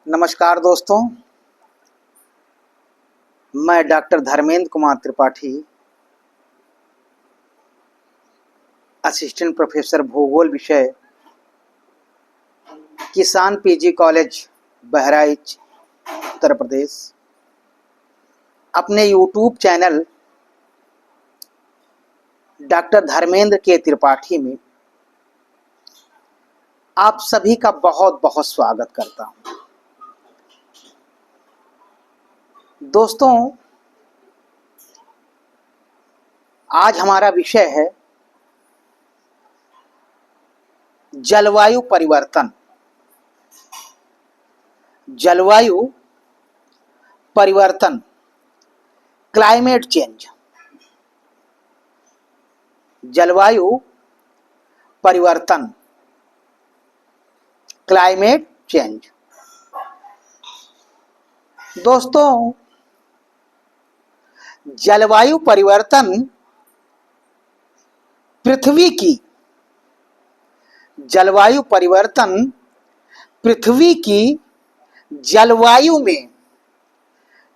नमस्कार दोस्तों, मैं doctor Dharmendra Kumar Tripathi, assistant professor भूगोल विषय, किसान पीजी कॉलेज बहराइच उत्तर प्रदेश, अपने यूट्यूब चैनल डॉक्टर धर्मेंद्र के त्रिपाठी में आप सभी का बहुत बहुत स्वागत करता हूं। दोस्तों, आज हमारा विषय है जलवायु परिवर्तन। जलवायु परिवर्तन, क्लाइमेट चेंज। जलवायु परिवर्तन, क्लाइमेट चेंज। दोस्तों, जलवायु परिवर्तन पृथ्वी की जलवायु परिवर्तन पृथ्वी की जलवायु में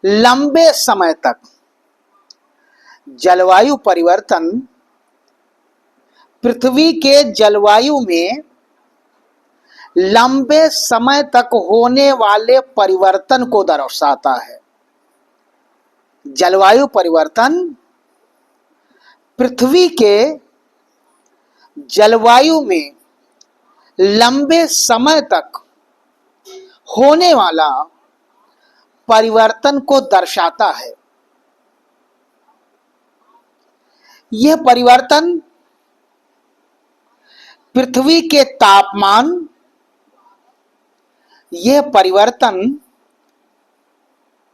लंबे समय तक जलवायु परिवर्तन पृथ्वी के जलवायु में लंबे समय तक होने वाले परिवर्तन को दर्शाता है। जलवायु परिवर्तन पृथ्वी के जलवायु में लंबे समय तक होने वाला परिवर्तन को दर्शाता है। यह परिवर्तन पृथ्वी के तापमान, यह परिवर्तन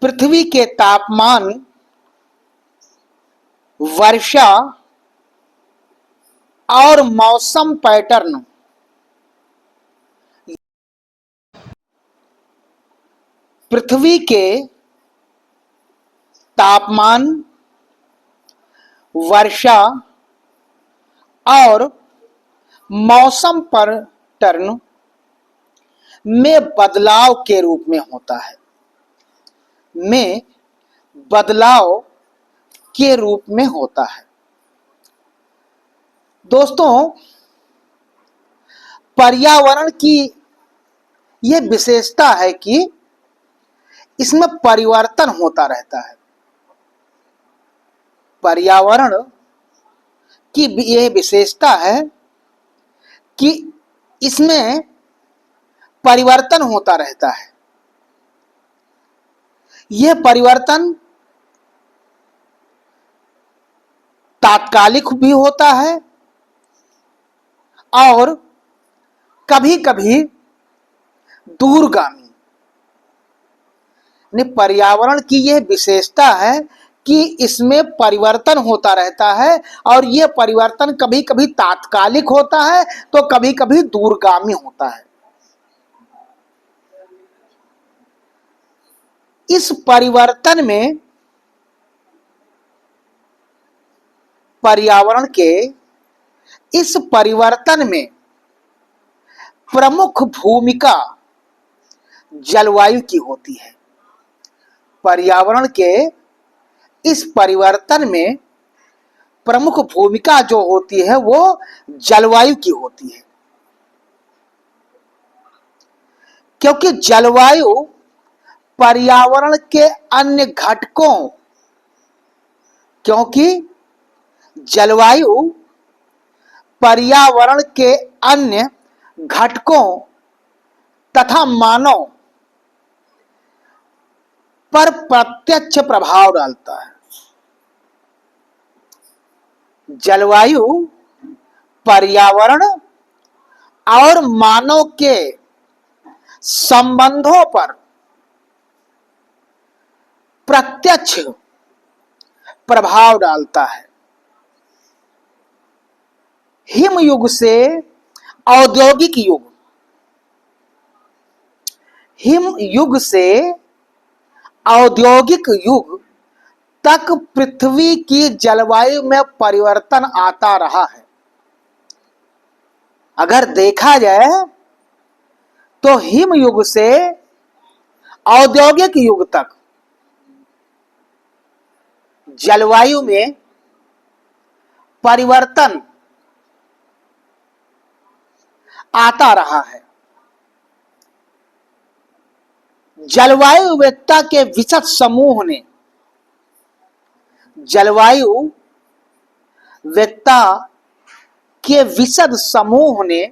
पृथ्वी के तापमान, वर्षा और मौसम पैटर्न, पृथ्वी के तापमान, वर्षा और मौसम पैटर्न में बदलाव के रूप में होता है। में बदलाव के रूप में होता है। दोस्तों, पर्यावरण की यह विशेषता है कि इसमें परिवर्तन होता रहता है। पर्यावरण की यह विशेषता है कि इसमें परिवर्तन होता रहता है। यह परिवर्तन तात्कालिक भी होता है और कभी कभी दूरगामी। पर्यावरण की यह विशेषता है कि इसमें परिवर्तन होता रहता है और यह परिवर्तन कभी कभी तात्कालिक होता है तो कभी कभी दूरगामी होता है। इस परिवर्तन में पर्यावरण के इस परिवर्तन में प्रमुख भूमिका जलवायु की होती है। पर्यावरण के इस परिवर्तन में प्रमुख भूमिका जो होती है वो जलवायु की होती है, क्योंकि जलवायु पर्यावरण के अन्य घटकों क्योंकि जलवायु पर्यावरण के अन्य घटकों तथा मानव पर प्रत्यक्ष प्रभाव डालता है। जलवायु पर्यावरण और मानव के संबंधों पर प्रत्यक्ष प्रभाव डालता है। हिम युग से औद्योगिक युग, हिम युग से औद्योगिक युग तक पृथ्वी की जलवायु में परिवर्तन आता रहा है। अगर देखा जाए तो हिम युग से औद्योगिक युग तक जलवायु में परिवर्तन आता रहा है। जलवायुवेत्ता के विशद समूह ने जलवायुवेत्ता के विशद समूह ने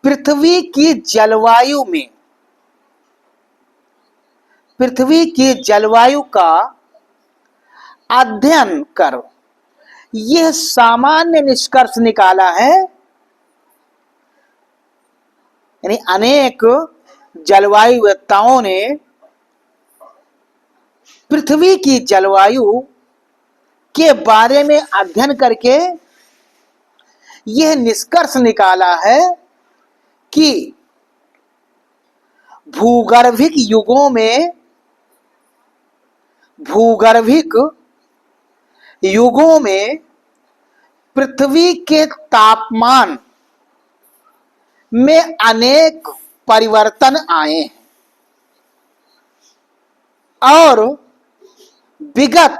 पृथ्वी की जलवायु का अध्ययन कर यह सामान्य निष्कर्ष निकाला है, यानी अनेक जलवायुवेत्ताओं ने पृथ्वी की जलवायु के बारे में अध्ययन करके यह निष्कर्ष निकाला है कि भूगर्भिक युगों में पृथ्वी के तापमान में अनेक परिवर्तन आए हैं और विगत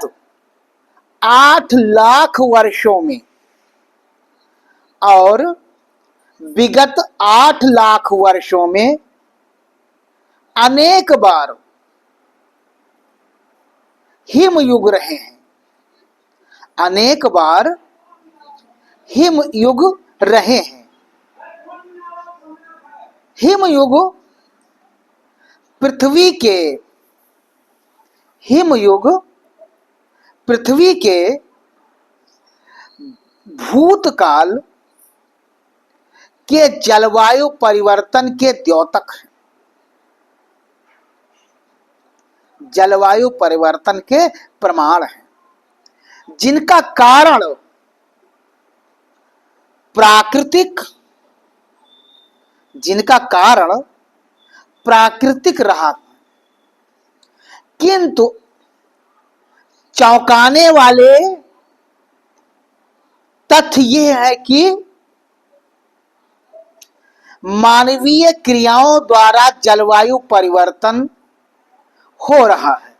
8 लाख वर्षों में अनेक बार हिमयुग रहे हैं। हिमयुग पृथ्वी के भूतकाल के जलवायु परिवर्तन के द्योतक हैं। जलवायु परिवर्तन के प्रमाण हैं, जिनका कारण प्राकृतिक रहा, किंतु चौंकाने वाले तथ्य यह है कि मानवीय क्रियाओं द्वारा जलवायु परिवर्तन हो रहा है।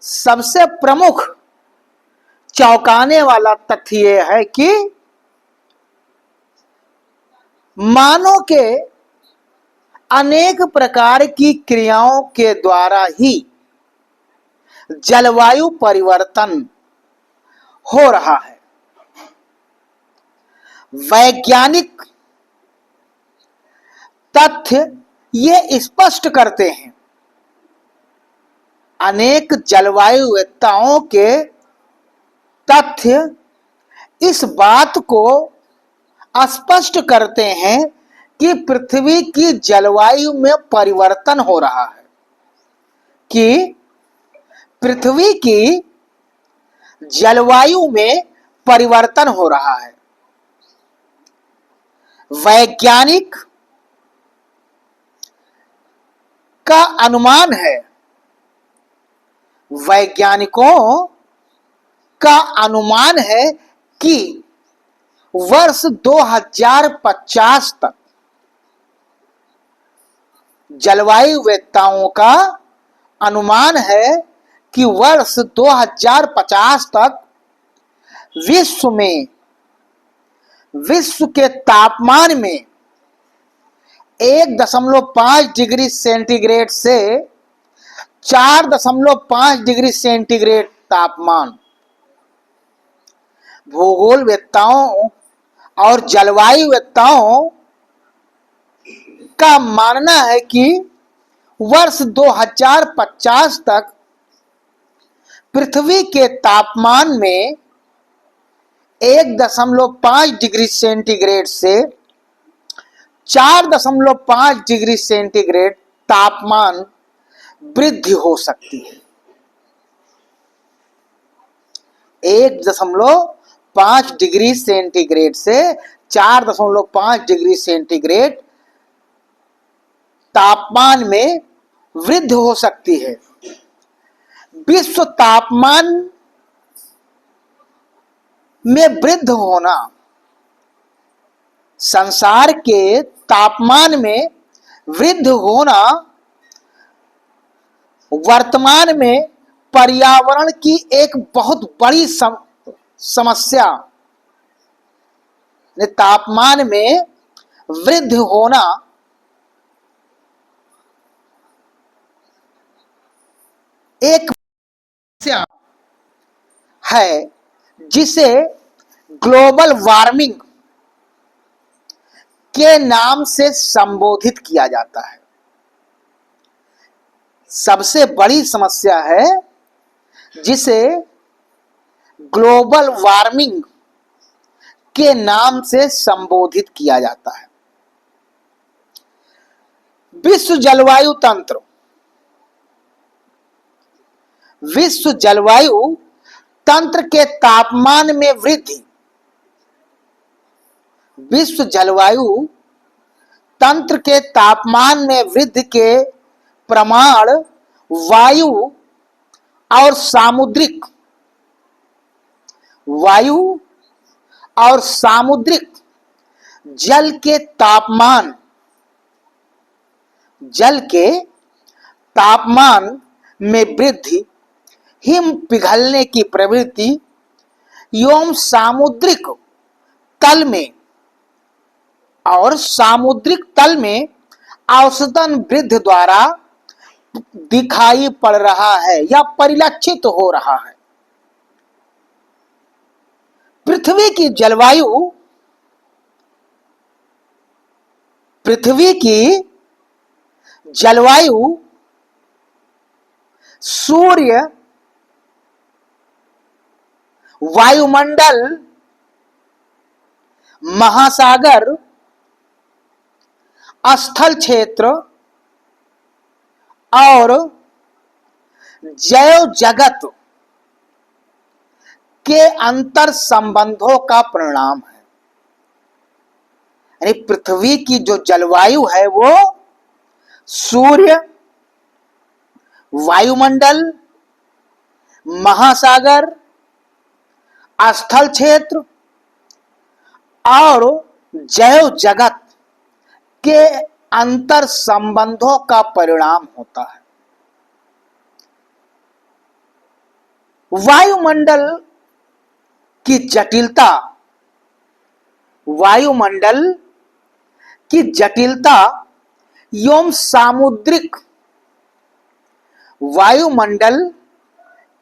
सबसे प्रमुख चौंकाने वाला तथ्य यह है कि मानव के अनेक प्रकार की क्रियाओं के द्वारा ही जलवायु परिवर्तन हो रहा है। वैज्ञानिक तथ्य ये स्पष्ट करते हैं। अनेक जलवायुवेत्ताओं के तथ्य इस बात को स्पष्ट करते हैं कि पृथ्वी की जलवायु में परिवर्तन हो रहा है, कि पृथ्वी की जलवायु में परिवर्तन हो रहा है। वैज्ञानिक का अनुमान है, वैज्ञानिकों का अनुमान है कि वर्ष 2050 तक, जलवायुवेत्ताओं का अनुमान है कि वर्ष 2050 तक विश्व के तापमान में 1.5 डिग्री सेंटीग्रेड से 4.5 डिग्री सेंटीग्रेड तापमान। भूगोलवेत्ताओं और जलवायुवेत्ताओं का मानना है कि वर्ष 2050 तक पृथ्वी के तापमान में 1.5 डिग्री सेंटीग्रेड से 4.5 डिग्री सेंटीग्रेड तापमान वृद्धि हो सकती है। 1.5 डिग्री सेंटीग्रेड से 4.5 डिग्री सेंटीग्रेड तापमान में वृद्धि हो सकती है। विश्व तापमान में वृद्धि होना संसार के तापमान में वृद्धि होना वर्तमान में पर्यावरण की एक बहुत बड़ी समस्या तापमान में वृद्धि होना एक समस्या है जिसे ग्लोबल वार्मिंग के नाम से संबोधित किया जाता है। सबसे बड़ी समस्या है जिसे ग्लोबल वार्मिंग के नाम से संबोधित किया जाता है। विश्व जलवायु तंत्र, विश्व जलवायु तंत्र के तापमान में वृद्धि, विश्व जलवायु तंत्र के तापमान में वृद्धि के प्रमाण वायु और सामुद्रिक जल के तापमान में वृद्धि, हिम पिघलने की प्रवृत्ति एवं सामुद्रिक तल में औसतन वृद्धि द्वारा दिखाई पड़ रहा है या परिलक्षित हो रहा है। पृथ्वी की जलवायु सूर्य, वायुमंडल, महासागर, स्थल क्षेत्र और जैव जगत के अंतर संबंधों का परिणाम है। यानी पृथ्वी की जो जलवायु है वो सूर्य, वायुमंडल, महासागर, स्थल क्षेत्र और जैव जगत के अंतर संबंधों का परिणाम होता है। वायुमंडल की जटिलता एवं वायुमंडल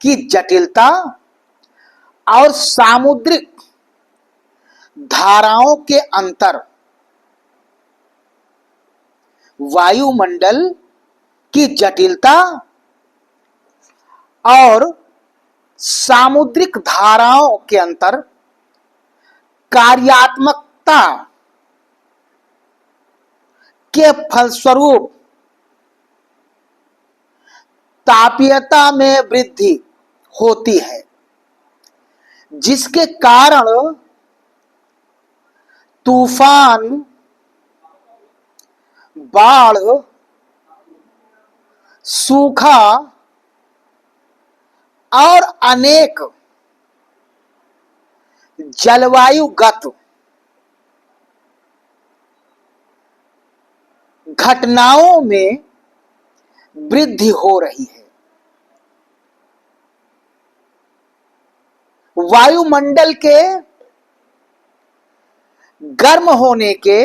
की जटिलता और सामुद्रिक धाराओं के अंतर, वायुमंडल की जटिलता और सामुद्रिक धाराओं के अंतर कार्यात्मकता के फलस्वरूप तापीयता में वृद्धि होती है, जिसके कारण तूफान, बाढ़, सूखा और अनेक जलवायुगत घटनाओं में वृद्धि हो रही है। वायुमंडल के गर्म होने के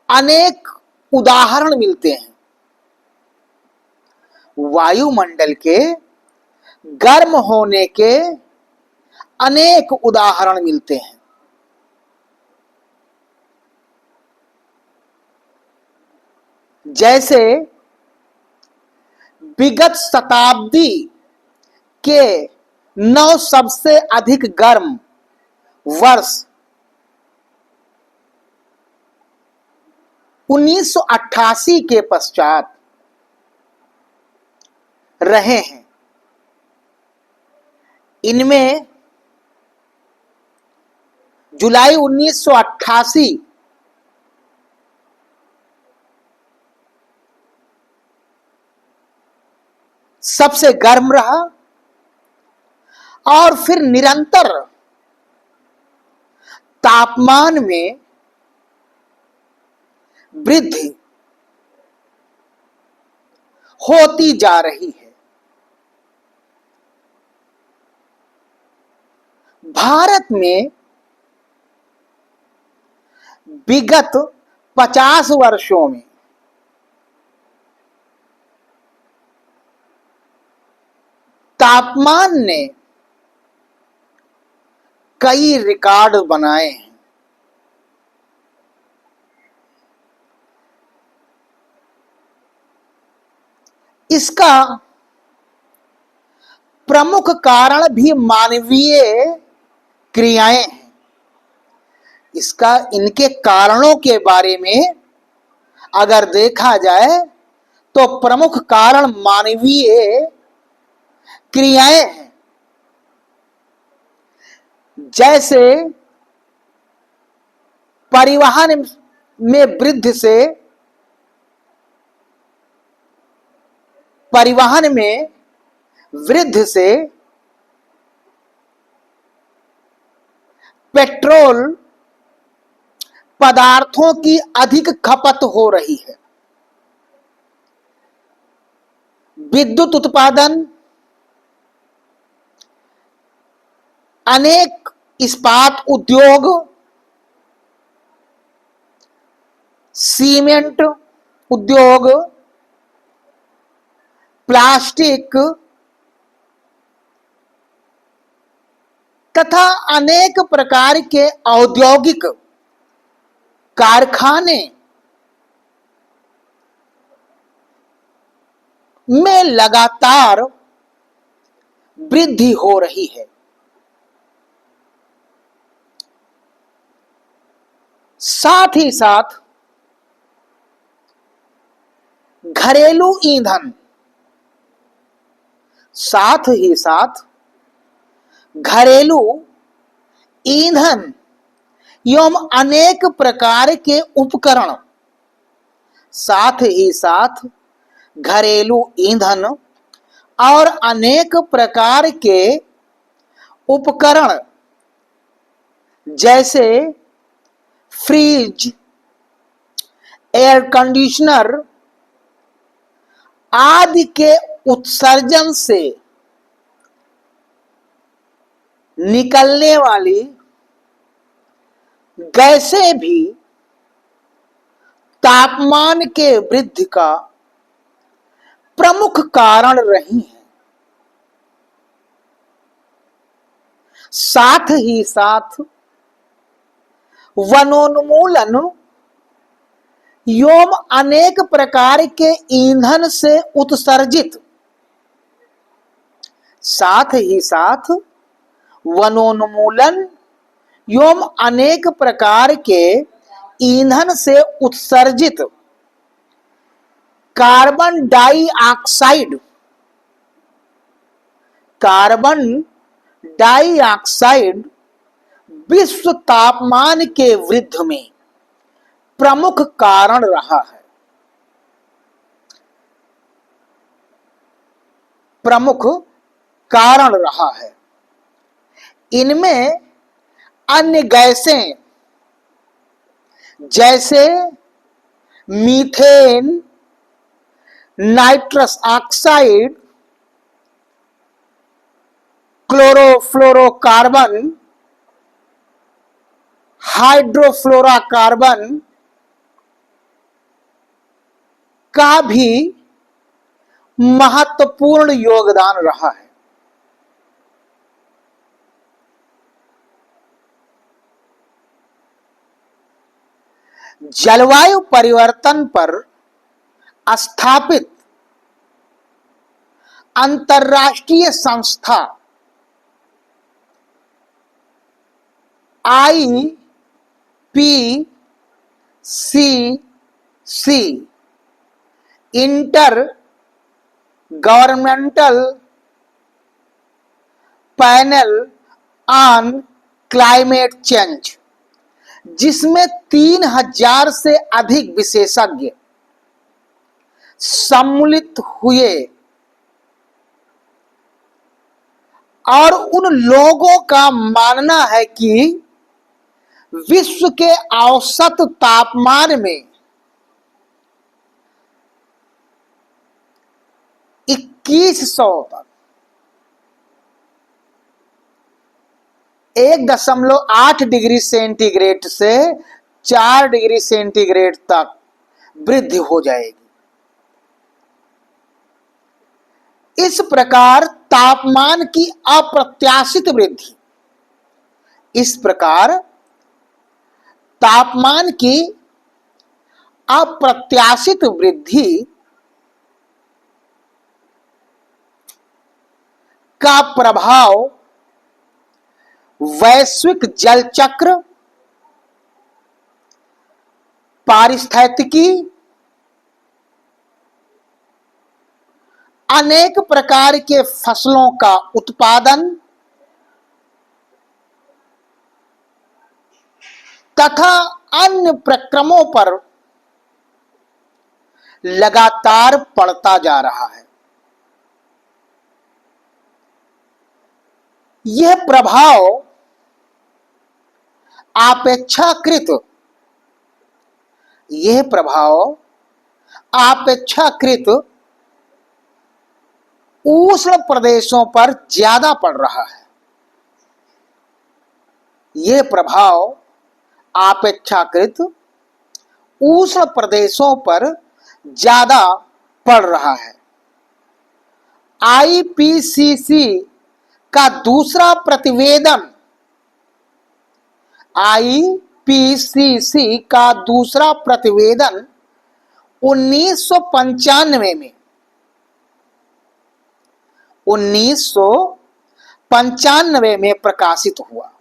अनेक उदाहरण मिलते हैं। वायुमंडल के गर्म होने के अनेक उदाहरण मिलते हैं। जैसे विगत शताब्दी के 9 सबसे अधिक गर्म वर्ष 1988 के पश्चात रहे हैं। इनमें जुलाई 1988 सबसे गर्म रहा और फिर निरंतर तापमान में वृद्धि होती जा रही है। भारत में विगत 50 वर्षों में तापमान ने कई रिकॉर्ड बनाए हैं। इसका प्रमुख कारण भी मानवीय क्रियाएं हैं। इनके कारणों के बारे में अगर देखा जाए तो प्रमुख कारण मानवीय क्रियाएं हैं। जैसे परिवहन में वृद्धि से पेट्रोल पदार्थों की अधिक खपत हो रही है। विद्युत उत्पादन, अनेक इस्पात उद्योग, सीमेंट उद्योग, प्लास्टिक तथा अनेक प्रकार के औद्योगिक कारखाने में लगातार वृद्धि हो रही है। साथ ही साथ घरेलू ईंधन एवं अनेक प्रकार के उपकरण, घरेलू ईंधन और अनेक प्रकार के उपकरण जैसे फ्रिज, एयर कंडीशनर आदि के उत्सर्जन से निकलने वाली गैसें भी तापमान के वृद्धि का प्रमुख कारण रही हैं। साथ ही साथ वनोन्मूलन एवं अनेक प्रकार के ईंधन से उत्सर्जित कार्बन डाइऑक्साइड विश्व तापमान के वृद्धि में प्रमुख कारण रहा है। इनमें अन्य गैसें जैसे methane, nitrous oxide, chlorofluorocarbon, hydrofluorocarbon का भी महत्वपूर्ण योगदान रहा है। जलवायु परिवर्तन पर स्थापित अंतर्राष्ट्रीय संस्था IPCC inter governmental panel on climate change, जिसमें 3000 से अधिक विशेषज्ञ सम्मिलित हुए और उन लोगों का मानना है कि विश्व के औसत तापमान में 2100 तक, 1.8 डिग्री सेंटीग्रेड से 4 डिग्री सेंटीग्रेड तक वृद्धि हो जाएगी। इस प्रकार तापमान की अप्रत्याशित वृद्धि, इस प्रकार तापमान की अप्रत्याशित वृद्धि का प्रभाव वैश्विक जल चक्र, पारिस्थितिकी, अनेक प्रकार के फसलों का उत्पादन तथा अन्य प्रक्रमों पर लगातार पड़ता जा रहा है। यह प्रभाव अपेक्षाकृत उष्ण प्रदेशों पर ज्यादा पड़ रहा है। यह प्रभाव अपेक्षाकृत उष्ण प्रदेशों पर ज्यादा पड़ रहा है। आईपीसीसी का दूसरा प्रतिवेदन, आईपीसीसी का दूसरा प्रतिवेदन 1995 में प्रकाशित हुआ।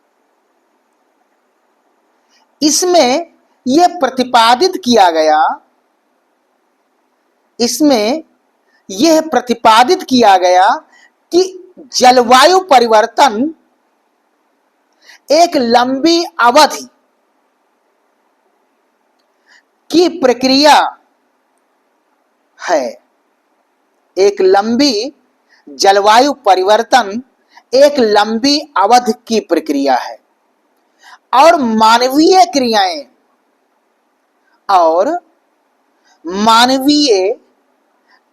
इसमें यह प्रतिपादित किया गया कि जलवायु परिवर्तन एक लंबी अवधि की प्रक्रिया है। जलवायु परिवर्तन एक लंबी अवधि की प्रक्रिया है और मानवीय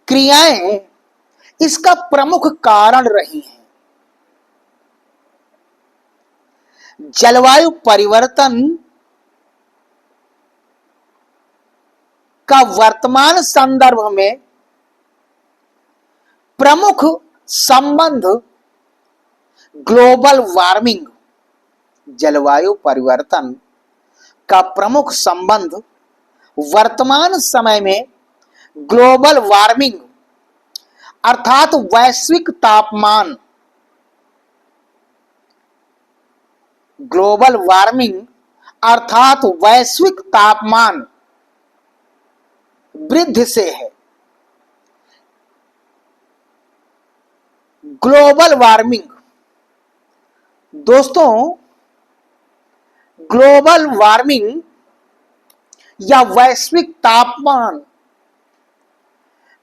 क्रियाएं इसका प्रमुख कारण रही हैं। जलवायु परिवर्तन का वर्तमान संदर्भ में प्रमुख संबंध ग्लोबल वार्मिंग, जलवायु परिवर्तन का प्रमुख संबंध वर्तमान समय में ग्लोबल वार्मिंग अर्थात वैश्विक तापमान, ग्लोबल वार्मिंग अर्थात वैश्विक तापमान वृद्धि से है। ग्लोबल वार्मिंग दोस्तों, ग्लोबल वार्मिंग या वैश्विक तापमान,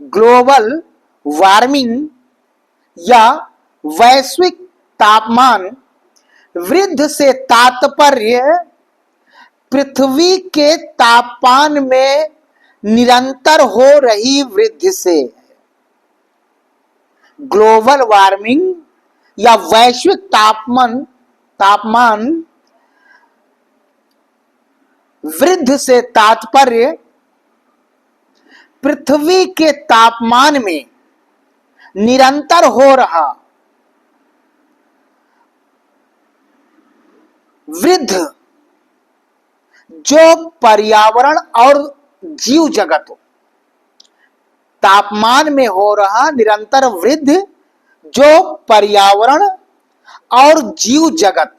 ग्लोबल वार्मिंग या वैश्विक तापमान वृद्धि से तात्पर्य पृथ्वी के तापमान में निरंतर हो रही वृद्धि से। ग्लोबल वार्मिंग या वैश्विक तापमान वृद्धि से तात्पर्य पृथ्वी के तापमान में निरंतर हो रहा वृद्धि जो पर्यावरण और जीव जगत, तापमान में हो रहा निरंतर वृद्धि जो पर्यावरण और जीव जगत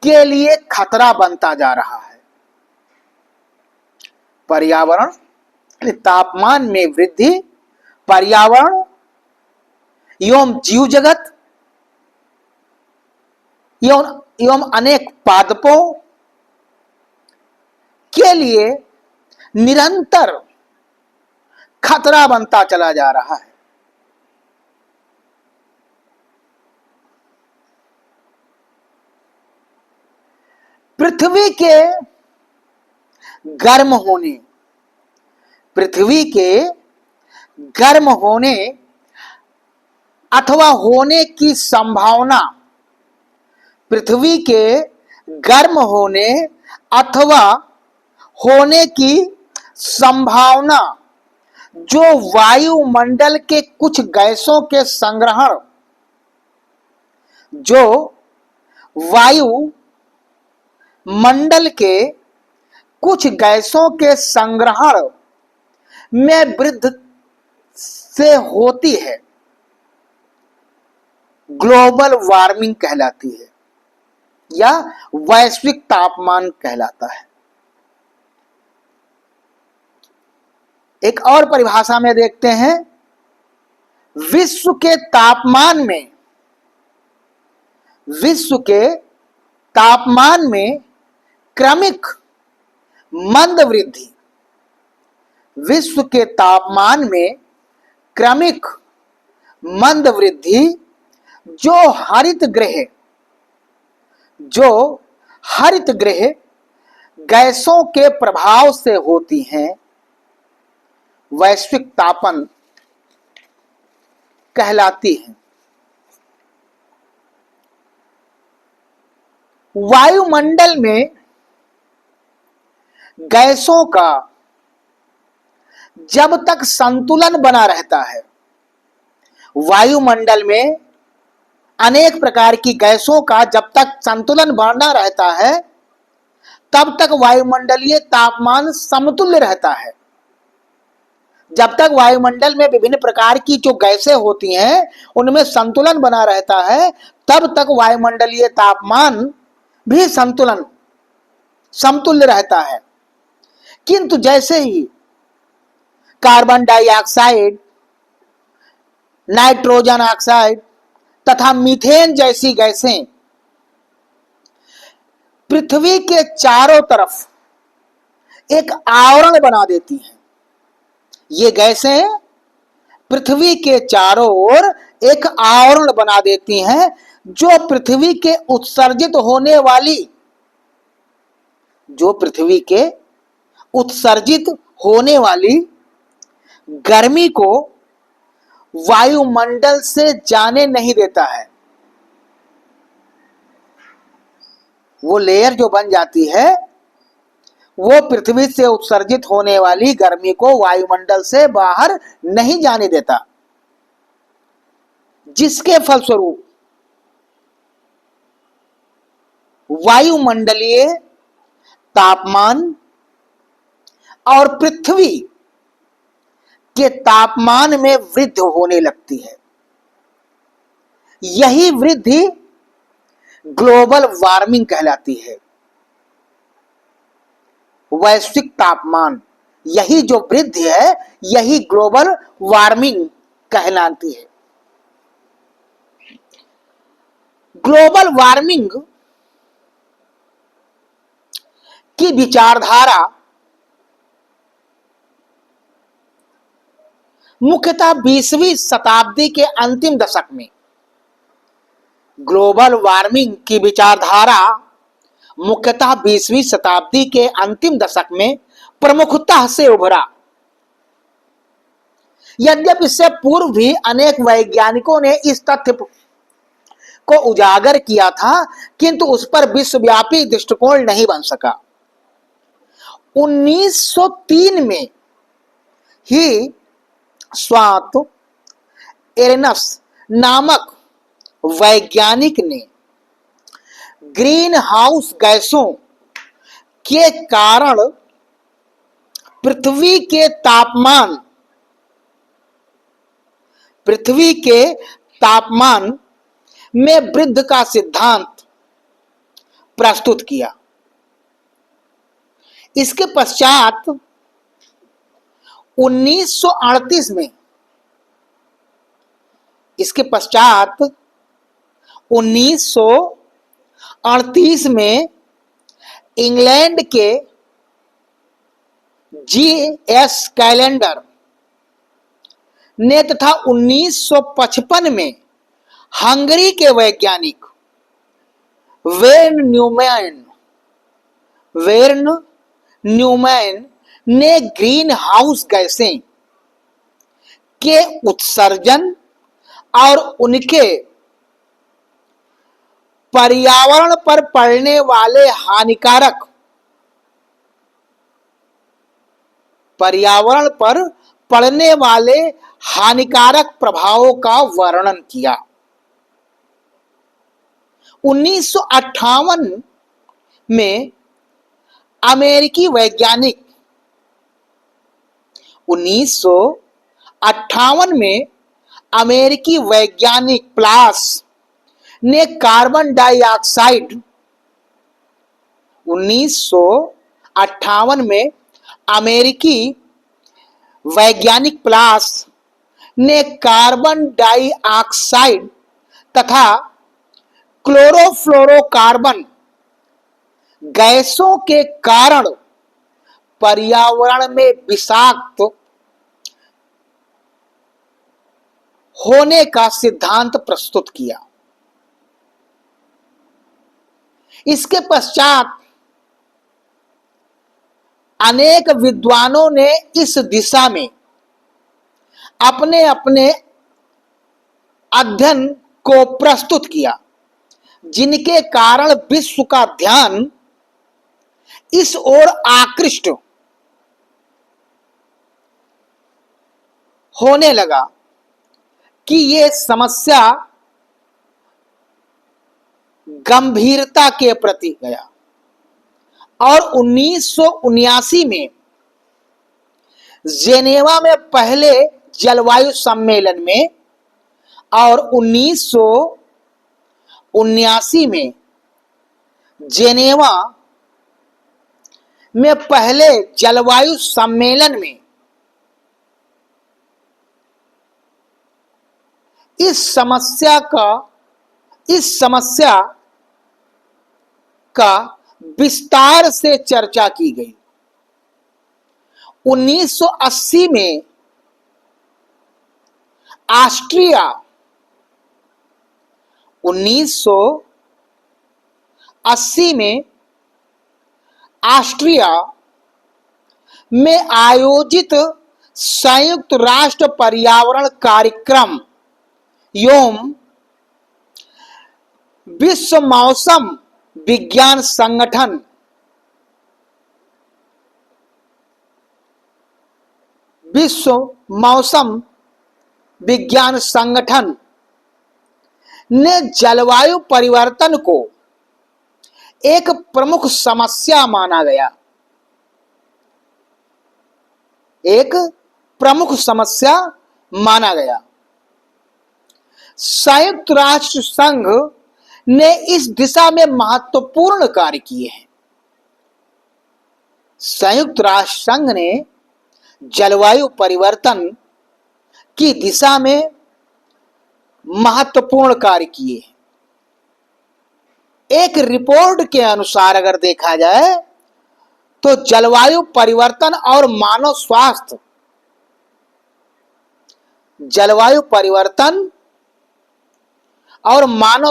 के लिए खतरा बनता जा रहा है। पर्यावरण, तापमान में वृद्धि पर्यावरण एवं जीव जगत एवं अनेक पादपों के लिए निरंतर खतरा बनता चला जा रहा है। पृथ्वी के गर्म होने अथवा होने की संभावना, पृथ्वी के गर्म होने अथवा होने की संभावना जो वायुमंडल के कुछ गैसों के संग्रहण, जो वायु मंडल के कुछ गैसों के संग्रहण में वृद्धि से होती है, ग्लोबल वार्मिंग कहलाती है या वैश्विक तापमान कहलाता है। एक और परिभाषा में देखते हैं, विश्व के तापमान में क्रमिक मंद वृद्धि, विश्व के तापमान में क्रमिक मंद वृद्धि जो हरित गृह गैसों के प्रभाव से होती हैं, वैश्विक तापन कहलाती है। वायुमंडल में गैसों का जब तक संतुलन बना रहता है, वायुमंडल में अनेक प्रकार की गैसों का जब तक संतुलन बना रहता है, तब तक वायुमंडलीय तापमान समतुल्य रहता है। जब तक वायुमंडल में विभिन्न प्रकार की जो गैसें होती हैं उनमें संतुलन बना रहता है, तब तक वायुमंडलीय तापमान भी समतुल्य रहता है। किंतु जैसे ही कार्बन डाइऑक्साइड, नाइट्रोजन ऑक्साइड तथा मीथेन जैसी गैसें पृथ्वी के चारों तरफ एक आवरण बना देती हैं, ये गैसें पृथ्वी के चारों ओर एक आवरण बना देती हैं जो पृथ्वी के उत्सर्जित होने वाली गर्मी को वायुमंडल से जाने नहीं देता है। वो लेयर जो बन जाती है वो पृथ्वी से उत्सर्जित होने वाली गर्मी को वायुमंडल से बाहर नहीं जाने देता, जिसके फलस्वरूप वायुमंडलीय तापमान और पृथ्वी के तापमान में वृद्धि होने लगती है। यही वृद्धि ग्लोबल वार्मिंग कहलाती है। वैश्विक तापमान, यही जो वृद्धि है यही ग्लोबल वार्मिंग कहलाती है। ग्लोबल वार्मिंग की विचारधारा मुख्यतः 20वीं शताब्दी के अंतिम दशक में, ग्लोबल वार्मिंग की विचारधारा मुख्यतः 20वीं शताब्दी के अंतिम दशक में प्रमुखता से उभरा। यद्यपि इससे पूर्व भी अनेक वैज्ञानिकों ने इस तथ्य को उजागर किया था, किंतु उस पर विश्वव्यापी दृष्टिकोण नहीं बन सका। 1903 में ही स्वात एरेनस नामक वैज्ञानिक ने ग्रीन हाउस गैसों के कारण पृथ्वी के तापमान में वृद्धि का सिद्धांत प्रस्तुत किया। इसके पश्चात 1938 में इंग्लैंड के G.S. कैलेंडर ने तथा 1955 में हंगरी के वैज्ञानिक वेर्न न्यूमैन ने ग्रीन हाउस गैसें के उत्सर्जन और उनके पर्यावरण पर पड़ने वाले हानिकारक पर्यावरण पर पड़ने वाले हानिकारक प्रभावों का वर्णन किया। 1958 में अमेरिकी वैज्ञानिक 1958 में अमेरिकी वैज्ञानिक प्लास ने कार्बन डाइऑक्साइड 1958 में अमेरिकी वैज्ञानिक प्लास ने कार्बन डाइऑक्साइड तथा क्लोरोफ्लोरोकार्बन गैसों के कारण पर्यावरण में विषाक्त होने का सिद्धांत प्रस्तुत किया। इसके पश्चात अनेक विद्वानों ने इस दिशा में अपने अपने अध्ययन को प्रस्तुत किया, जिनके कारण विश्व का ध्यान इस ओर आकृष्ट होने लगा कि ये समस्या गंभीरता के प्रति गया और 1979 में जेनेवा में पहले जलवायु सम्मेलन में और 1979 में जेनेवा में पहले जलवायु सम्मेलन में इस समस्या का विस्तार से चर्चा की गई। 1980 में ऑस्ट्रिया 1980 में ऑस्ट्रिया में आयोजित संयुक्त राष्ट्र पर्यावरण कार्यक्रम एवं विश्व मौसम विज्ञान संगठन ने जलवायु परिवर्तन को एक प्रमुख समस्या माना गया। संयुक्त राष्ट्र संघ ने इस दिशा में महत्वपूर्ण कार्य किए हैं। संयुक्त राष्ट्र संघ ने जलवायु परिवर्तन की दिशा में महत्वपूर्ण कार्य किए हैं। एक रिपोर्ट के अनुसार अगर देखा जाए तो जलवायु परिवर्तन और मानव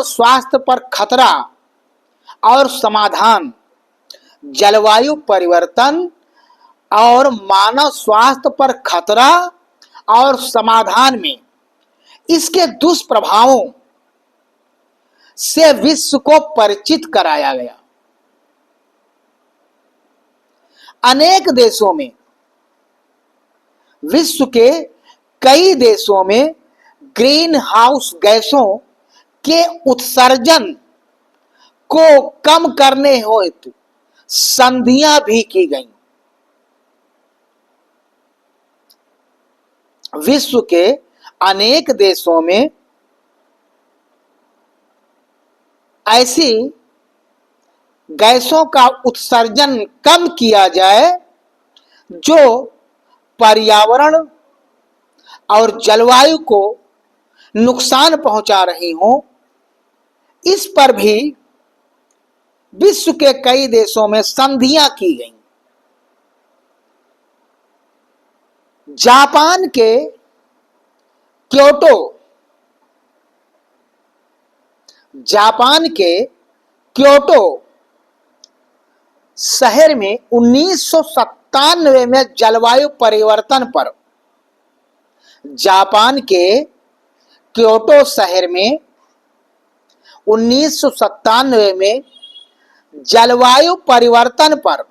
स्वास्थ्य पर खतरा और समाधान, जलवायु परिवर्तन और मानव स्वास्थ्य पर खतरा और समाधान में इसके दुष्प्रभावों से विश्व को परिचित कराया गया। अनेक देशों में, विश्व के कई देशों में ग्रीन हाउस गैसों के उत्सर्जन को कम करने हेतु संधियां भी की गईं। विश्व के अनेक देशों में ऐसी गैसों का उत्सर्जन कम किया जाए जो पर्यावरण और जलवायु को नुकसान पहुंचा रही हों। इस पर भी विश्व के कई देशों में संधियां की गईं। जापान के क्योटो शहर में 1997 में जलवायु परिवर्तन पर जापान के क्योटो शहर में 1997 में जलवायु परिवर्तन पर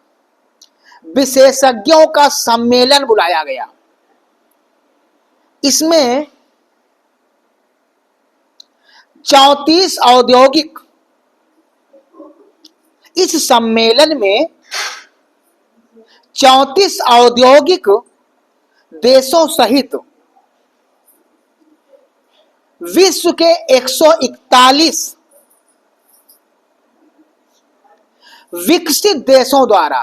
विशेषज्ञों का सम्मेलन बुलाया गया। इसमें 34 औद्योगिक इस सम्मेलन में 34 औद्योगिक देशों सहित विश्व के 141 विकसित देशों द्वारा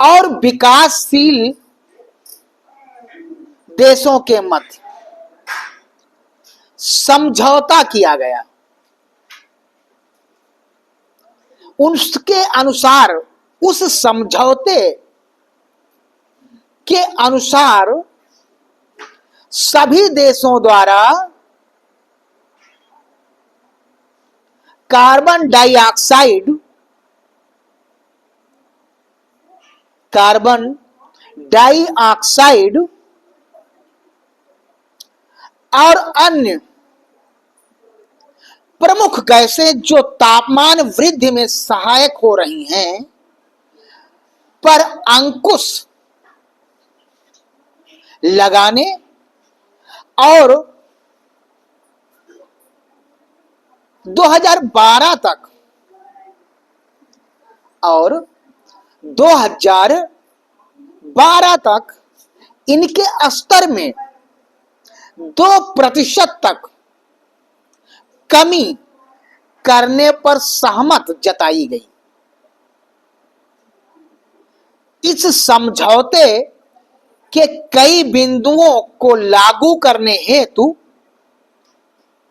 और विकासशील देशों के मध्य समझौता किया गया। उसके अनुसार, उस समझौते के अनुसार सभी देशों द्वारा कार्बन डाइऑक्साइड और अन्य प्रमुख गैसें जो तापमान वृद्धि में सहायक हो रही हैं, पर अंकुश लगाने और 2012 तक और 2012 तक इनके स्तर में 2% तक कमी करने पर सहमत जताई गई। इस समझौते के कई बिंदुओं को लागू करने हेतु,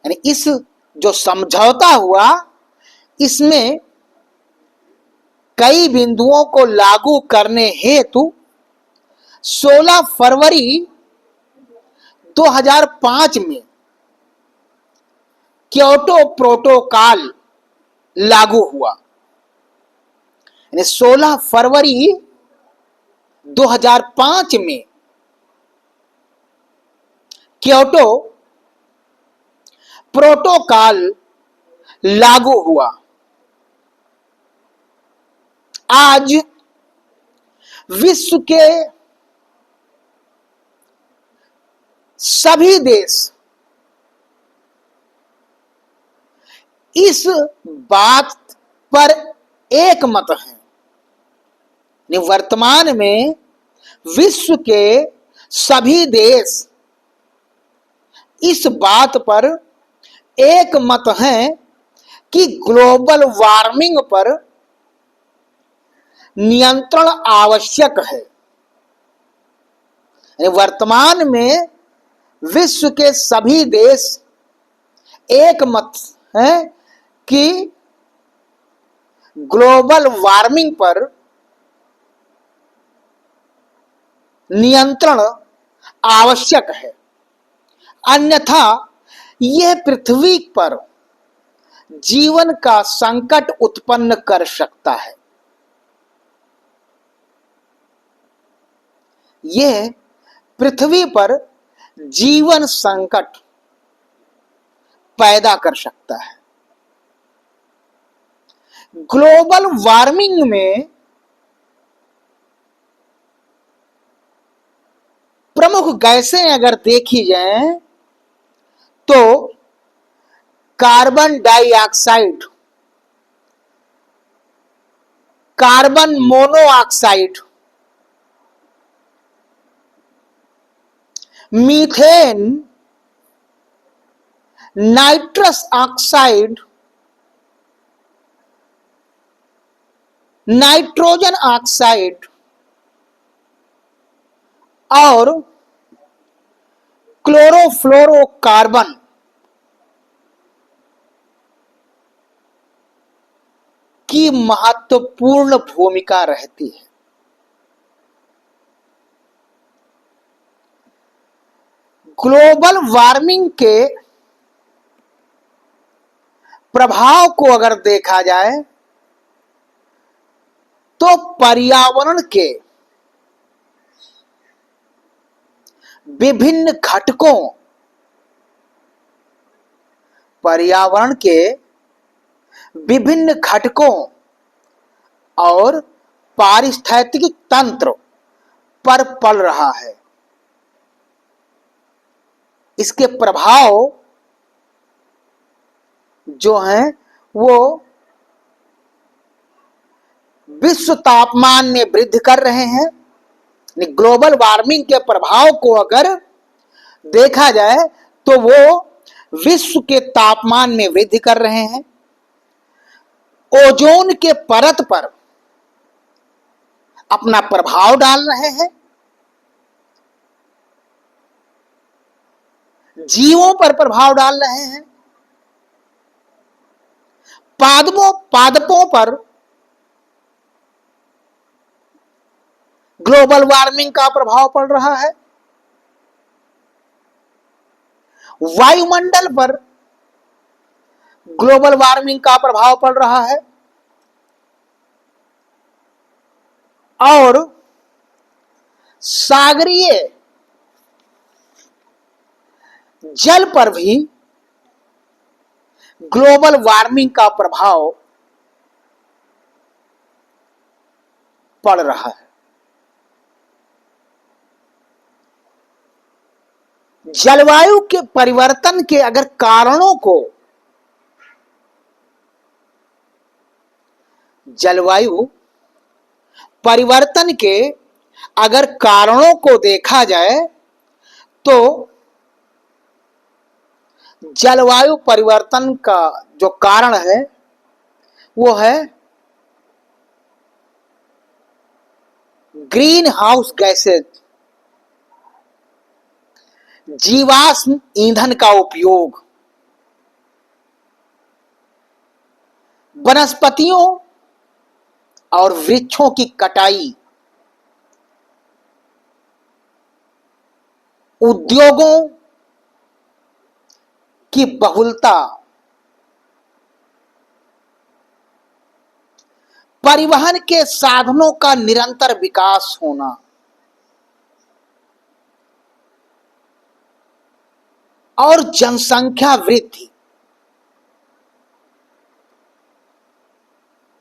यानी इस जो समझौता हुआ इसमें कई बिंदुओं को लागू करने हेतु 16 फरवरी 2005 में क्योटो प्रोटोकॉल लागू हुआ। यानी 16 फरवरी 2005 में क्योटो प्रोटोकॉल लागू हुआ। आज विश्व के सभी देश इस बात पर एक मत हैं। वर्तमान में विश्व के सभी देश इस बात पर एक मत हैं कि ग्लोबल वार्मिंग पर नियंत्रण आवश्यक है। वर्तमान में विश्व के सभी देश एक मत हैं कि ग्लोबल वार्मिंग पर नियंत्रण आवश्यक है, अन्यथा यह पृथ्वी पर जीवन का संकट उत्पन्न कर सकता है। यह पृथ्वी पर जीवन संकट पैदा कर सकता है। ग्लोबल वार्मिंग में प्रमुख गैसें अगर देखी जाएं तो carbon dioxide, carbon monoxide, methane, nitrous oxide, nitrogen oxide और क्लोरोफ्लोरोकार्बन की महत्वपूर्ण भूमिका रहती है। ग्लोबल वार्मिंग के प्रभाव को अगर देखा जाए तो पर्यावरण के विभिन्न घटकों पर्यावरण के विभिन्न घटकों और पारिस्थितिकी तंत्र पर पड़ रहा है। इसके प्रभाव जो हैं वो विश्व तापमान में वृद्धि कर रहे हैं। ग्लोबल वार्मिंग के प्रभाव को अगर देखा जाए तो वो विश्व के तापमान में वृद्धि कर रहे हैं। ओजोन के परत पर अपना प्रभाव डाल रहे हैं। जीवों पर प्रभाव डाल रहे हैं। पादपों पर ग्लोबल वार्मिंग का प्रभाव पड़ रहा है। वायुमंडल पर ग्लोबल वार्मिंग का प्रभाव पड़ रहा है और सागरीय जल पर भी ग्लोबल वार्मिंग का प्रभाव पड़ रहा है। जलवायु के परिवर्तन के अगर कारणों को जलवायु परिवर्तन के अगर कारणों को देखा जाए तो जलवायु परिवर्तन का जो कारण है वो है ग्रीन हाउस गैसेज, जीवाश्म ईंधन का उपयोग, वनस्पतियों और वृक्षों की कटाई, उद्योगों की बहुलता, परिवहन के साधनों का निरंतर विकास होना और जनसंख्या वृद्धि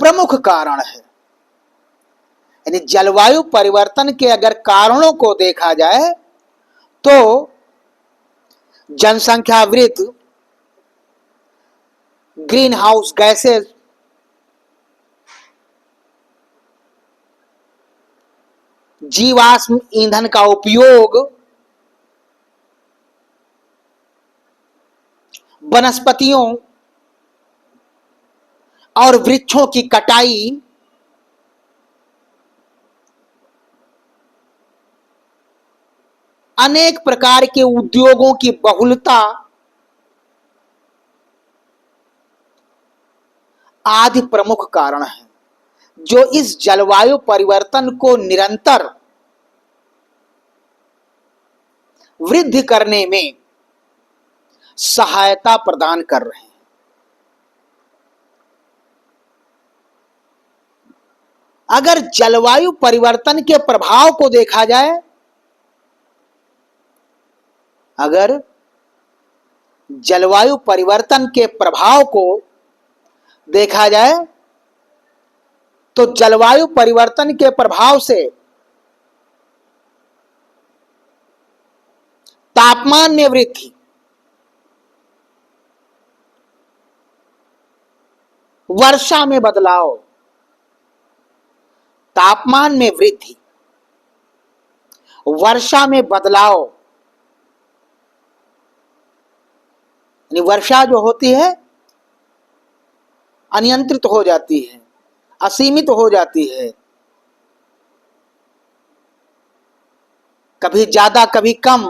प्रमुख कारण है। यानी जलवायु परिवर्तन के अगर कारणों को देखा जाए तो जनसंख्या वृद्धि, ग्रीन हाउस गैसेज, जीवाश्म ईंधन का उपयोग, वनस्पतियों और वृक्षों की कटाई, अनेक प्रकार के उद्योगों की बहुलता आदि प्रमुख कारण हैं जो इस जलवायु परिवर्तन को निरंतर वृद्धि करने में सहायता प्रदान कर रहे हैं। अगर जलवायु परिवर्तन के प्रभाव को देखा जाए, अगर जलवायु परिवर्तन के प्रभाव को देखा जाए तो जलवायु परिवर्तन के प्रभाव से तापमान में वृद्धि, वर्षा में बदलाव, तापमान में वृद्धि, वर्षा में बदलाव, यानी वर्षा जो होती है अनियंत्रित हो जाती है, असीमित हो जाती है, कभी ज्यादा कभी कम,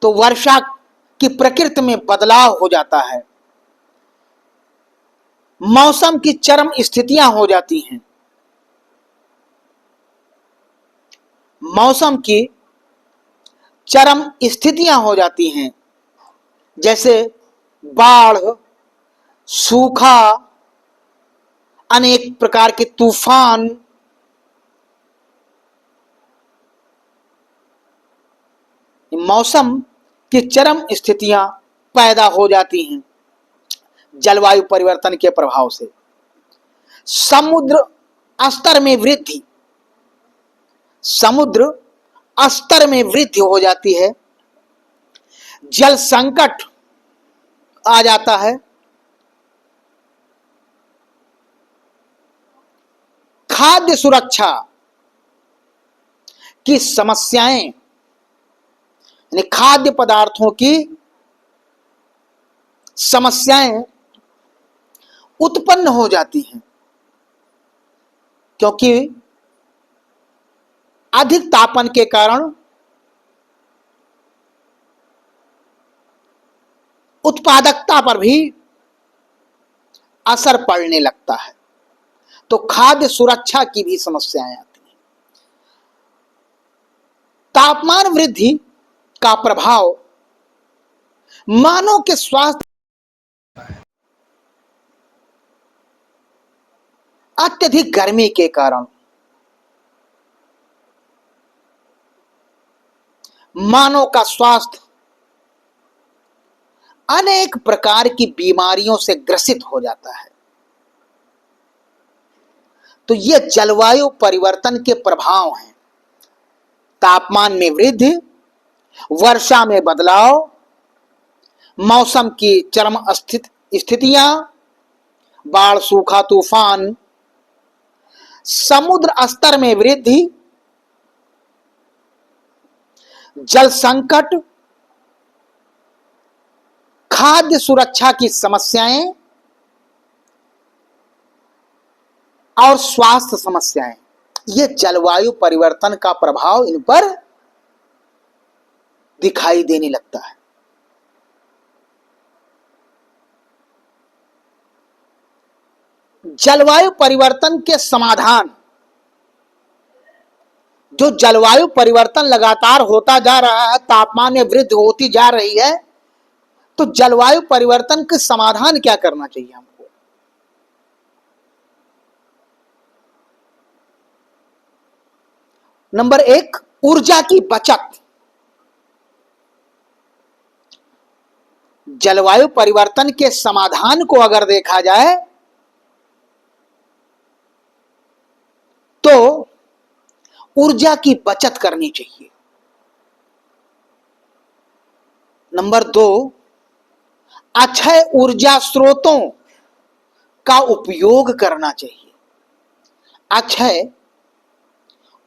तो वर्षा की प्रकृति में बदलाव हो जाता है, मौसम की चरम स्थितियां हो जाती हैं, मौसम की चरम स्थितियां हो जाती हैं, जैसे बाढ़, सूखा, अनेक प्रकार के तूफान, मौसम की चरम स्थितियां पैदा हो जाती हैं। जलवायु परिवर्तन के प्रभाव से। समुद्र स्तर में वृद्धि, समुद्र स्तर में वृद्धि हो जाती है, जल संकट आ जाता है, खाद्य सुरक्षा की समस्याएं, यानी खाद्य पदार्थों की समस्याएं उत्पन्न हो जाती हैं, क्योंकि अधिक तापन के कारण उत्पादकता पर भी असर पड़ने लगता है, तो खाद्य सुरक्षा की भी समस्याएं आती हैं। तापमान वृद्धि का प्रभाव मानव के स्वास्थ्य, अत्यधिक गर्मी के कारण मानव का स्वास्थ्य अनेक प्रकार की बीमारियों से ग्रसित हो जाता है। तो ये जलवायु परिवर्तन के प्रभाव हैं। तापमान में वृद्धि, वर्षा में बदलाव, मौसम की चरम स्थितियां, बाढ़, सूखा, तूफान, समुद्र स्तर में वृद्धि, जल संकट, खाद्य सुरक्षा की समस्याएं और स्वास्थ्य समस्याएं, ये जलवायु परिवर्तन का प्रभाव इन पर दिखाई देने लगता है। जलवायु परिवर्तन के समाधान, जो जलवायु परिवर्तन लगातार होता जा रहा है, तापमान में वृद्धि होती जा रही है, तो जलवायु परिवर्तन के समाधान क्या करना चाहिए हमको? नंबर 1, ऊर्जा की बचत। जलवायु परिवर्तन के समाधान को अगर देखा जाए तो ऊर्जा की बचत करनी चाहिए। नंबर 2, अक्षय ऊर्जा स्रोतों का उपयोग करना चाहिए। अक्षय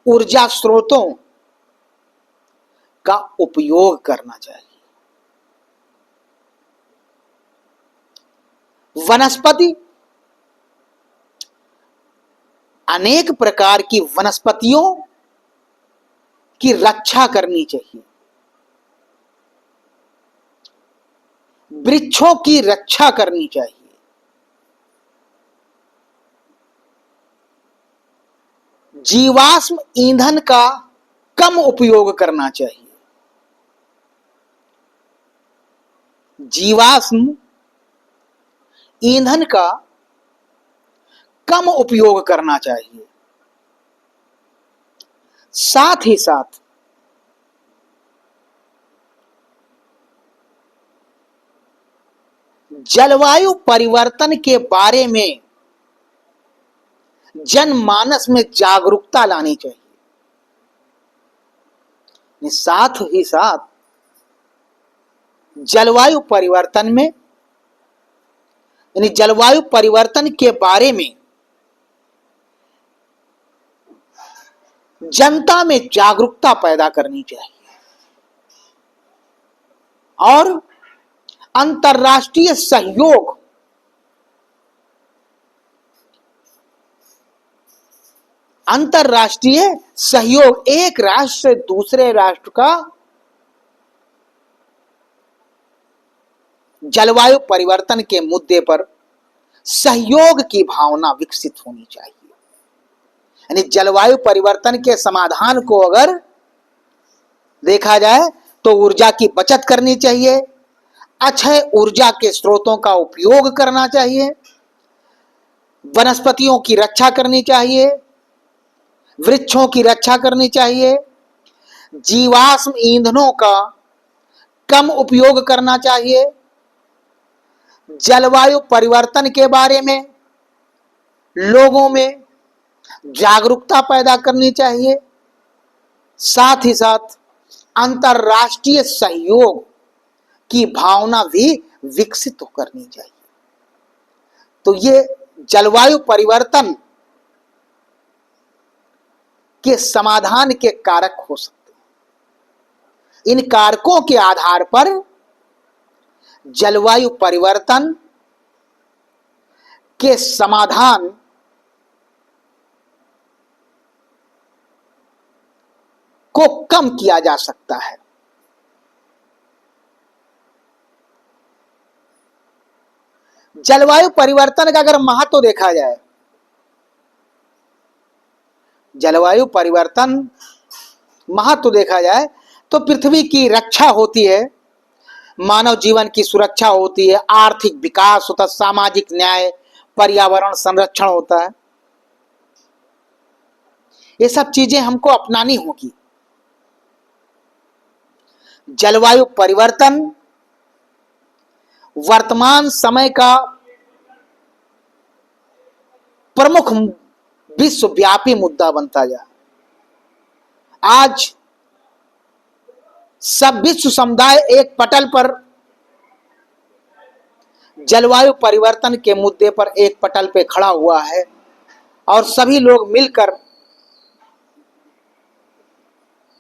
ऊर्जा स्रोतों का उपयोग करना चाहिए। वनस्पति, अनेक प्रकार की वनस्पतियों की रक्षा करनी चाहिए। वृक्षों की रक्षा करनी चाहिए। जीवाश्म ईंधन का कम उपयोग करना चाहिए। जीवाश्म ईंधन का कम उपयोग करना चाहिए। साथ ही साथ जलवायु परिवर्तन के बारे में जनमानस में जागरूकता लानी चाहिए। साथ ही साथ जलवायु परिवर्तन में, यानी जलवायु परिवर्तन के बारे में जनता में जागरूकता पैदा करनी चाहिए और अंतर्राष्ट्रीय सहयोग, एक राष्ट्र से दूसरे राष्ट्र का जलवायु परिवर्तन के मुद्दे पर सहयोग की भावना विकसित होनी चाहिए। यानी जलवायु परिवर्तन के समाधान को अगर देखा जाए तो ऊर्जा की बचत करनी चाहिए, अक्षय ऊर्जा के स्रोतों का उपयोग करना चाहिए, वनस्पतियों की रक्षा करनी चाहिए, वृक्षों की रक्षा करनी चाहिए, जीवाश्म ईंधनों का कम उपयोग करना चाहिए, जलवायु परिवर्तन के बारे में लोगों में जागरूकता पैदा करनी चाहिए, साथ ही साथ अंतर्राष्ट्रीय सहयोग की भावना भी विकसित करनी चाहिए। तो ये जलवायु परिवर्तन के समाधान के कारक हो सकते हैं। इन कारकों के आधार पर जलवायु परिवर्तन के समाधान को कम किया जा सकता है। जलवायु परिवर्तन का अगर महत्व देखा जाए, जलवायु परिवर्तन महत्व देखा जाए तो पृथ्वी की रक्षा होती है, मानव जीवन की सुरक्षा होती है, आर्थिक विकास होता है, सामाजिक न्याय, पर्यावरण संरक्षण होता है। ये सब चीजें हमको अपनानी होगी। जलवायु परिवर्तन वर्तमान समय का प्रमुख विश्वव्यापी मुद्दा बनता जा। आज सब विश्व समुदाय एक पटल पर जलवायु परिवर्तन के मुद्दे पर एक पटल पे खड़ा हुआ है और सभी लोग मिलकर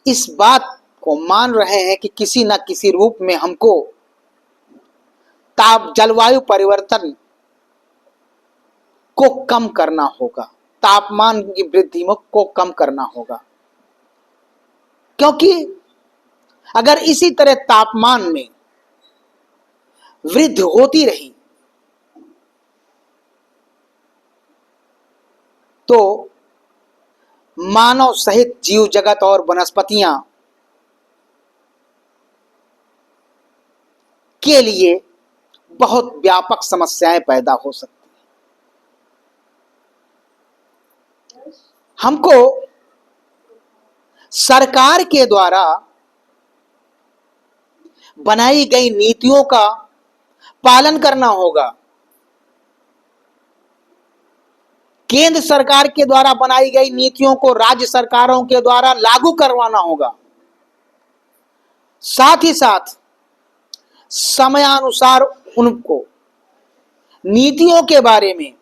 इस बात को मान रहे हैं कि किसी न किसी रूप में हमको जलवायु परिवर्तन को कम करना होगा, तापमान की वृद्धि को कम करना होगा। क्योंकि अगर इसी तरह तापमान में वृद्धि होती रही तो मानव सहित जीव जगत और वनस्पतियां के लिए बहुत व्यापक समस्याएं पैदा हो सकती हैं। हमको सरकार के द्वारा बनाई गई नीतियों का पालन करना होगा। केंद्र सरकार के द्वारा बनाई गई नीतियों को राज्य सरकारों के द्वारा लागू करवाना होगा। साथ ही साथ समयानुसार उनको नीतियों के बारे में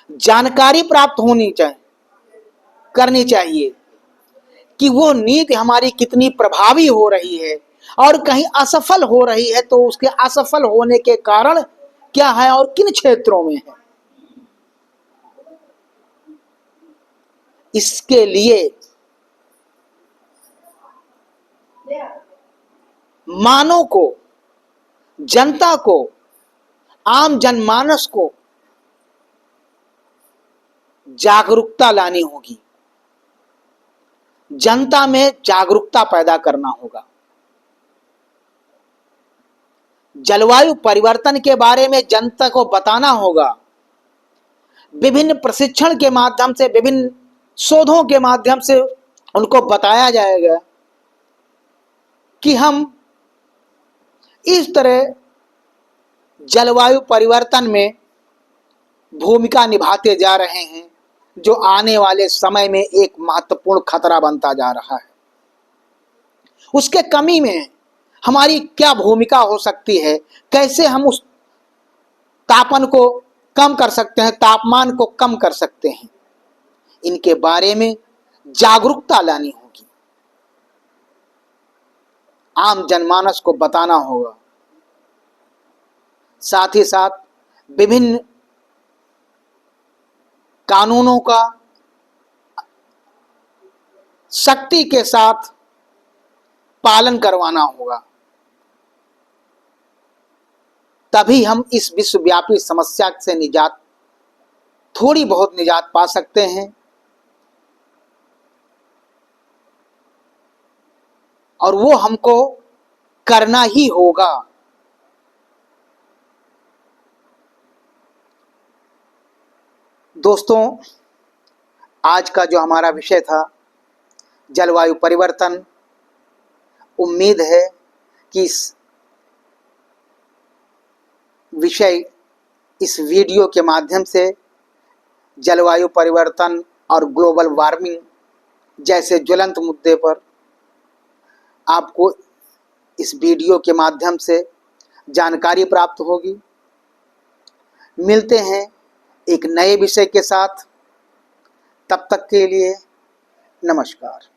जानकारी प्राप्त करनी चाहिए कि वो नीति हमारी कितनी प्रभावी हो रही है और कहीं असफल हो रही है तो उसके असफल होने के कारण क्या है और किन क्षेत्रों में है। इसके लिए मानव को, जनता को, आम जनमानस को जागरूकता लानी होगी, जनता में जागरूकता पैदा करना होगा। जलवायु परिवर्तन के बारे में जनता को बताना होगा। विभिन्न प्रशिक्षण के माध्यम से, विभिन्न शोधों के माध्यम से उनको बताया जाएगा कि हम इस तरह जलवायु परिवर्तन में भूमिका निभाते जा रहे हैं जो आने वाले समय में एक महत्वपूर्ण खतरा बनता जा रहा है। उसके कमी में हमारी क्या भूमिका हो सकती है, कैसे हम उस तापन को कम कर सकते हैं, तापमान को कम कर सकते हैं, इनके बारे में जागरूकता लानी होगी, आम जनमानस को बताना होगा। साथ ही साथ विभिन्न कानूनों का सख्ती के साथ पालन करवाना होगा, तभी हम इस विश्वव्यापी समस्या से थोड़ी बहुत निजात पा सकते हैं। और वो हमको करना ही होगा। दोस्तों, आज का जो हमारा विषय था जलवायु परिवर्तन, उम्मीद है कि इस विषय इस वीडियो के माध्यम से जलवायु परिवर्तन और ग्लोबल वार्मिंग जैसे ज्वलंत मुद्दे पर आपको इस वीडियो के माध्यम से जानकारी प्राप्त होगी। मिलते हैं एक नए विषय के साथ, तब तक के लिए नमस्कार।